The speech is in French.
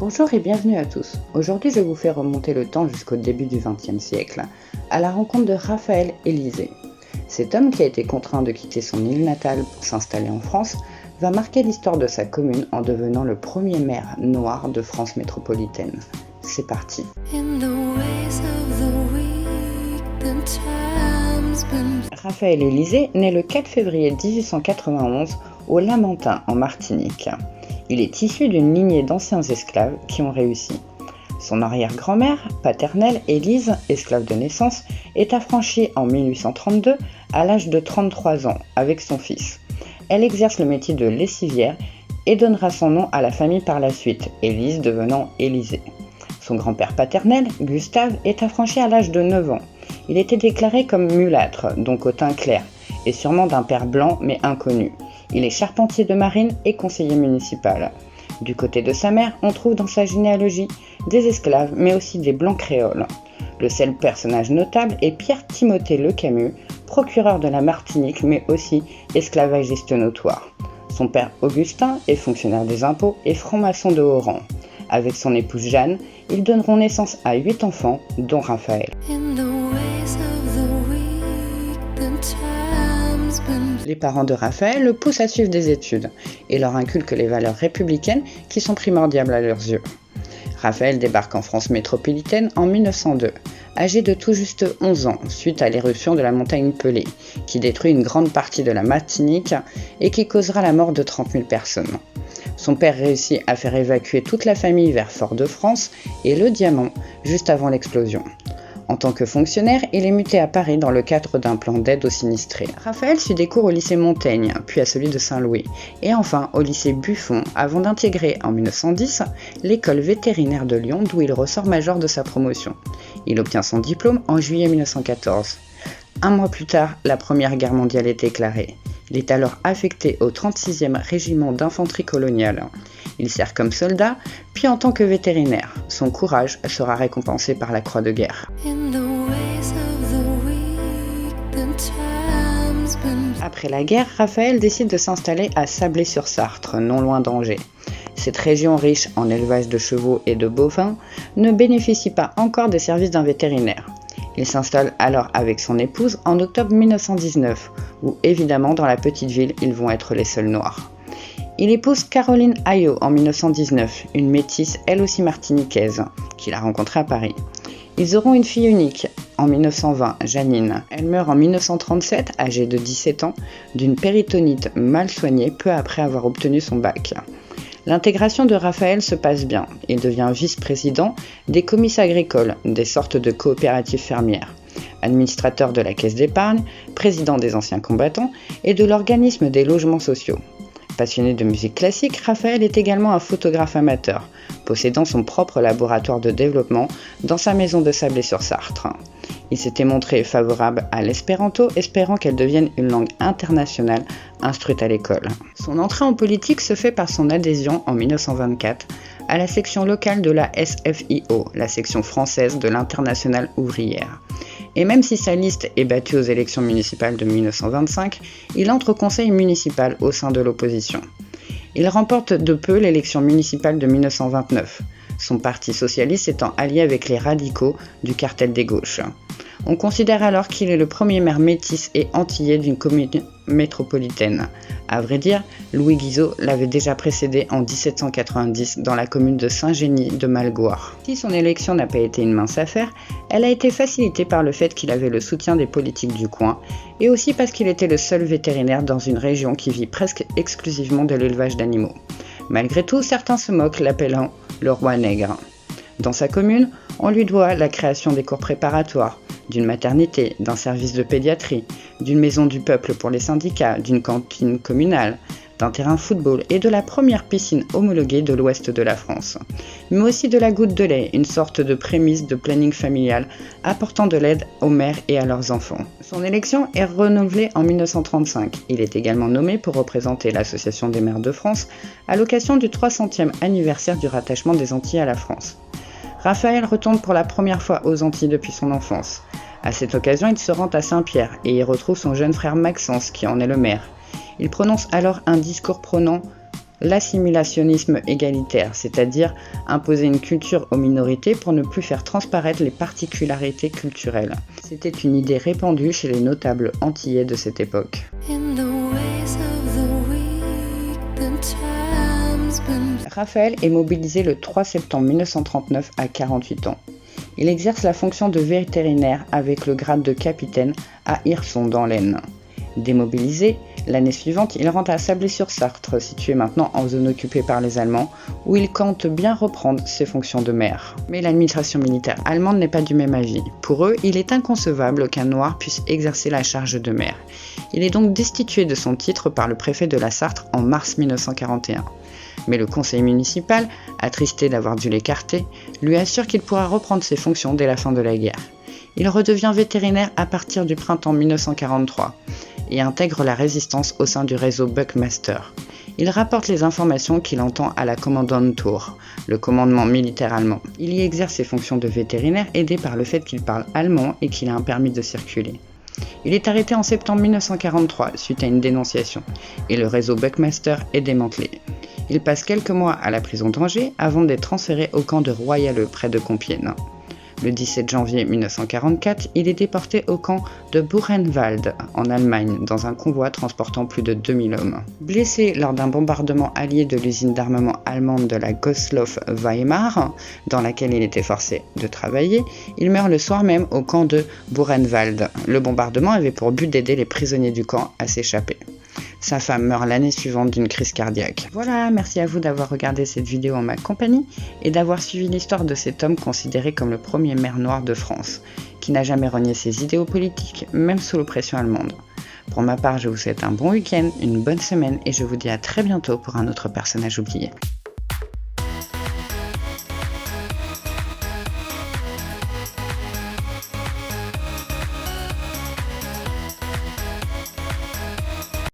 Bonjour et bienvenue à tous. Aujourd'hui, je vous fais remonter le temps jusqu'au début du XXe siècle, à la rencontre de Raphaël Élysée. Cet homme qui a été contraint de quitter son île natale pour s'installer en France va marquer l'histoire de sa commune en devenant le premier maire noir de France métropolitaine. C'est parti. Raphaël Élysée naît le 4 février 1891 au Lamentin en Martinique. Il est issu d'une lignée d'anciens esclaves qui ont réussi. Son arrière-grand-mère, paternelle, Élise, esclave de naissance, est affranchie en 1832 à l'âge de 33 ans avec son fils. Elle exerce le métier de lessivière et donnera son nom à la famille par la suite, Élise devenant Élysée. Son grand-père paternel, Gustave, est affranchi à l'âge de 9 ans. Il était déclaré comme mulâtre, donc au teint clair, et sûrement d'un père blanc mais inconnu. Il est charpentier de marine et conseiller municipal. Du côté de sa mère, on trouve dans sa généalogie des esclaves, mais aussi des blancs créoles. Le seul personnage notable est Pierre Timothée Le Camus, procureur de la Martinique, mais aussi esclavagiste notoire. Son père Augustin est fonctionnaire des impôts et franc-maçon de haut rang. Avec son épouse Jeanne, ils donneront naissance à 8 enfants, dont Raphaël. Les parents de Raphaël le poussent à suivre des études et leur inculquent les valeurs républicaines qui sont primordiales à leurs yeux. Raphaël débarque en France métropolitaine en 1902, âgé de tout juste 11 ans, suite à l'éruption de la montagne Pelée, qui détruit une grande partie de la Martinique et qui causera la mort de 30 000 personnes. Son père réussit à faire évacuer toute la famille vers Fort-de-France et Le Diamant, juste avant l'explosion. En tant que fonctionnaire, il est muté à Paris dans le cadre d'un plan d'aide aux sinistrés. Raphaël suit des cours au lycée Montaigne, puis à celui de Saint-Louis, et enfin au lycée Buffon, avant d'intégrer en 1910 l'école vétérinaire de Lyon, d'où il ressort major de sa promotion. Il obtient son diplôme en juillet 1914. Un mois plus tard, la Première Guerre mondiale est déclarée. Il est alors affecté au 36e régiment d'infanterie coloniale. Il sert comme soldat, puis en tant que vétérinaire. Son courage sera récompensé par la Croix de guerre. Après la guerre, Raphaël décide de s'installer à Sablé-sur-Sarthe, non loin d'Angers. Cette région riche en élevage de chevaux et de bovins ne bénéficie pas encore des services d'un vétérinaire. Il s'installe alors avec son épouse en octobre 1919, où évidemment dans la petite ville, ils vont être les seuls noirs. Il épouse Caroline Ayot en 1919, une métisse elle aussi martiniquaise, qu'il a rencontrée à Paris. Ils auront une fille unique en 1920, Janine. Elle meurt en 1937, âgée de 17 ans, d'une péritonite mal soignée peu après avoir obtenu son bac. L'intégration de Raphaël se passe bien. Il devient vice-président des comices agricoles, des sortes de coopératives fermières, administrateur de la caisse d'épargne, président des anciens combattants et de l'organisme des logements sociaux. Passionné de musique classique, Raphaël est également un photographe amateur, possédant son propre laboratoire de développement dans sa maison de Sablé-sur-Sarthe. Il s'était montré favorable à l'espéranto, espérant qu'elle devienne une langue internationale instruite à l'école. Son entrée en politique se fait par son adhésion en 1924 à la section locale de la SFIO, la section française de l'Internationale ouvrière. Et même si sa liste est battue aux élections municipales de 1925, il entre au conseil municipal au sein de l'opposition. Il remporte de peu l'élection municipale de 1929, son parti socialiste étant allié avec les radicaux du cartel des gauches. On considère alors qu'il est le premier maire métis et antillais d'une commune métropolitaine. À vrai dire, Louis Guizot l'avait déjà précédé en 1790 dans la commune de Saint-Génie de Malgoire. Si son élection n'a pas été une mince affaire, elle a été facilitée par le fait qu'il avait le soutien des politiques du coin et aussi parce qu'il était le seul vétérinaire dans une région qui vit presque exclusivement de l'élevage d'animaux. Malgré tout, certains se moquent, l'appelant le roi nègre. Dans sa commune, on lui doit la création des cours préparatoires, d'une maternité, d'un service de pédiatrie, d'une maison du peuple pour les syndicats, d'une cantine communale, d'un terrain football et de la première piscine homologuée de l'ouest de la France. Mais aussi de la goutte de lait, une sorte de prémisse de planning familial apportant de l'aide aux mères et à leurs enfants. Son élection est renouvelée en 1935. Il est également nommé pour représenter l'Association des maires de France à l'occasion du 300e anniversaire du rattachement des Antilles à la France. Raphaël retourne pour la première fois aux Antilles depuis son enfance. À cette occasion, il se rend à Saint-Pierre et y retrouve son jeune frère Maxence qui en est le maire. Il prononce alors un discours prônant l'assimilationnisme égalitaire, c'est-à-dire imposer une culture aux minorités pour ne plus faire transparaître les particularités culturelles. C'était une idée répandue chez les notables antillais de cette époque. Raphaël est mobilisé le 3 septembre 1939 à 48 ans. Il exerce la fonction de vétérinaire avec le grade de capitaine à Hirson dans l'Aisne. Démobilisé, l'année suivante, il rentre à Sablé-sur-Sarthe, situé maintenant en zone occupée par les Allemands, où il compte bien reprendre ses fonctions de maire. Mais l'administration militaire allemande n'est pas du même avis. Pour eux, il est inconcevable qu'un noir puisse exercer la charge de maire. Il est donc destitué de son titre par le préfet de la Sarthe en mars 1941. Mais le conseil municipal, attristé d'avoir dû l'écarter, lui assure qu'il pourra reprendre ses fonctions dès la fin de la guerre. Il redevient vétérinaire à partir du printemps 1943 et intègre la résistance au sein du réseau Buckmaster. Il rapporte les informations qu'il entend à la Kommandantur, le commandement militaire allemand. Il y exerce ses fonctions de vétérinaire aidé par le fait qu'il parle allemand et qu'il a un permis de circuler. Il est arrêté en septembre 1943 suite à une dénonciation et le réseau Buckmaster est démantelé. Il passe quelques mois à la prison d'Angers avant d'être transféré au camp de Royaleux près de Compiègne. Le 17 janvier 1944, il est déporté au camp de Buchenwald en Allemagne dans un convoi transportant plus de 2000 hommes. Blessé lors d'un bombardement allié de l'usine d'armement allemande de la Gosloff Weimar, dans laquelle il était forcé de travailler, il meurt le soir même au camp de Buchenwald. Le bombardement avait pour but d'aider les prisonniers du camp à s'échapper. Sa femme meurt l'année suivante d'une crise cardiaque. Voilà, merci à vous d'avoir regardé cette vidéo en ma compagnie et d'avoir suivi l'histoire de cet homme considéré comme le premier maire noir de France, qui n'a jamais renié ses idéaux politiques, même sous l'oppression allemande. Pour ma part, je vous souhaite un bon week-end, une bonne semaine et je vous dis à très bientôt pour un autre personnage oublié.